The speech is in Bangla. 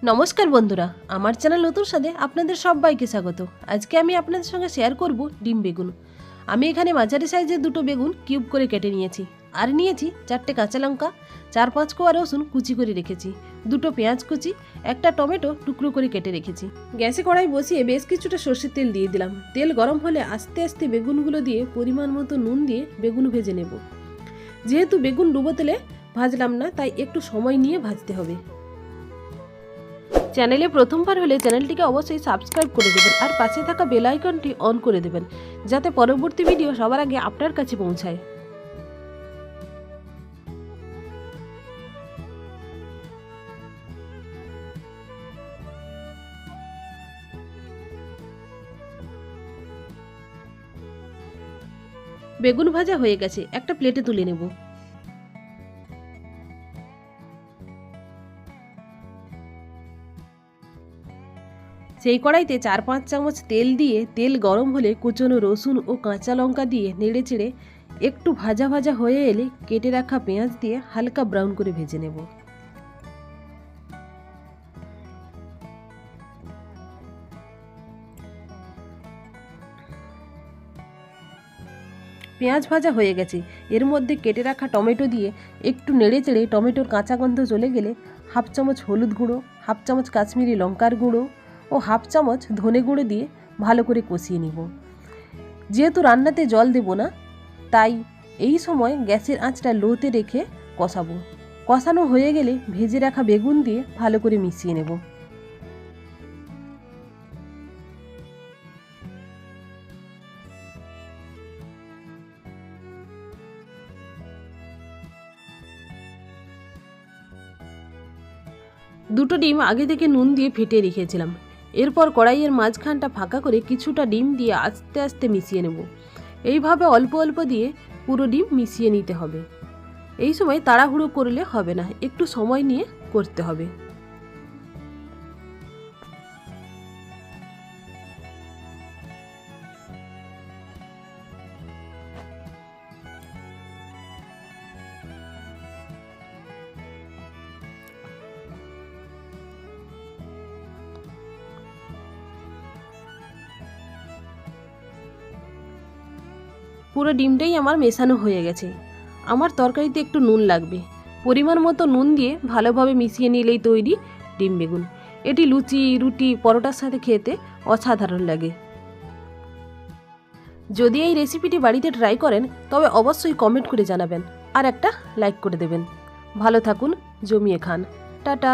নমস্কার বন্ধুরা, আমার চ্যানেল নতুন সাথে আপনাদের সবাইকে স্বাগত। আজকে আমি আপনাদের সঙ্গে শেয়ার করব ডিম বেগুন। আমি এখানে মাঝারি সাইজের দুটো বেগুন কিউব করে কেটে নিয়েছি, আর নিয়েছি 4টে কাঁচা লঙ্কা, 4-5 কোয়া রসুন কুচি করে রেখেছি, দুটো পেঁয়াজ কুচি, একটা টমেটো টুকরো করে কেটে রেখেছি। গ্যাসে কড়াই বসিয়ে বেশ কিছুটা সর্ষের তেল দিয়ে দিলাম। তেল গরম হলে আস্তে আস্তে বেগুনগুলো দিয়ে পরিমাণ মতো নুন দিয়ে বেগুন ভেজে নেব। যেহেতু বেগুন ডুবো তেলে ভাজলাম না, তাই একটু সময় নিয়ে ভাজতে হবে। চ্যানেলে প্রথমবার হলে চ্যানেলটিকে অবশ্যই সাবস্ক্রাইব করে দেবেন আর পাশে থাকা বেল আইকনটি অন করে দেবেন, যাতে পরবর্তী ভিডিও সবার আগে আপনার কাছে পৌঁছায়। বেগুন ভাজা হয়ে গেছে, একটা প্লেটে তুলে নেব। সেই কড়াইতে 4-5 চামচ তেল দিয়ে তেল গরম হলে কুচনো রসুন ও কাঁচা লঙ্কা দিয়ে নেড়ে চেড়ে একটু ভাজা ভাজা হয়ে এলে কেটে রাখা পেঁয়াজ দিয়ে হালকা ব্রাউন করে ভেজে নেব। পেঁয়াজ ভাজা হয়ে গেছে, এর মধ্যে কেটে রাখা টমেটো দিয়ে একটু নেড়ে চেড়ে টমেটোর কাঁচা গন্ধ চলে গেলে 1/2 চামচ হলুদ গুঁড়ো, 1/2 চামচ কাশ্মীরি লঙ্কার গুঁড়ো ও 1/2 চামচ ধনে গুঁড়ো দিয়ে ভালো করে কষিয়ে নিব। যেহেতু রান্নাতে জল দেব না, তাই এই সময় গ্যাসের আঁচটা লোতে রেখে কষাবো। কষানো হয়ে গেলে ভেজে রাখা বেগুন দিয়ে ভালো করে মিশিয়ে নেব। দুটো ডিম আগে থেকে নুন দিয়ে ফেটে রেখেছিলাম। এরপর কড়াইয়ের মাঝখানটা ফাঁকা করে কিছুটা ডিম দিয়ে আস্তে আস্তে মিশিয়ে নেব। এইভাবে অল্প অল্প দিয়ে পুরো ডিম মিশিয়ে নিতে হবে। এই সময় তাড়াহুড়ো করলে হবে না, একটু সময় নিয়ে করতে হবে। পুরো ডিমটাই আমার মেশানো হয়ে গেছে। আমার তরকারিতে একটু নুন লাগবে, পরিমাণ মতো নুন দিয়ে ভালোভাবে মিশিয়ে নিলেই তৈরি ডিম বেগুন। এটি লুচি, রুটি, পরোটার সাথে খেতে অসাধারণ লাগে। যদি এই রেসিপিটি বাড়িতে ট্রাই করেন তবে অবশ্যই কমেন্ট করে জানাবেন আর একটা লাইক করে দেবেন। ভালো থাকুন, জমিয়ে খান। টাটা।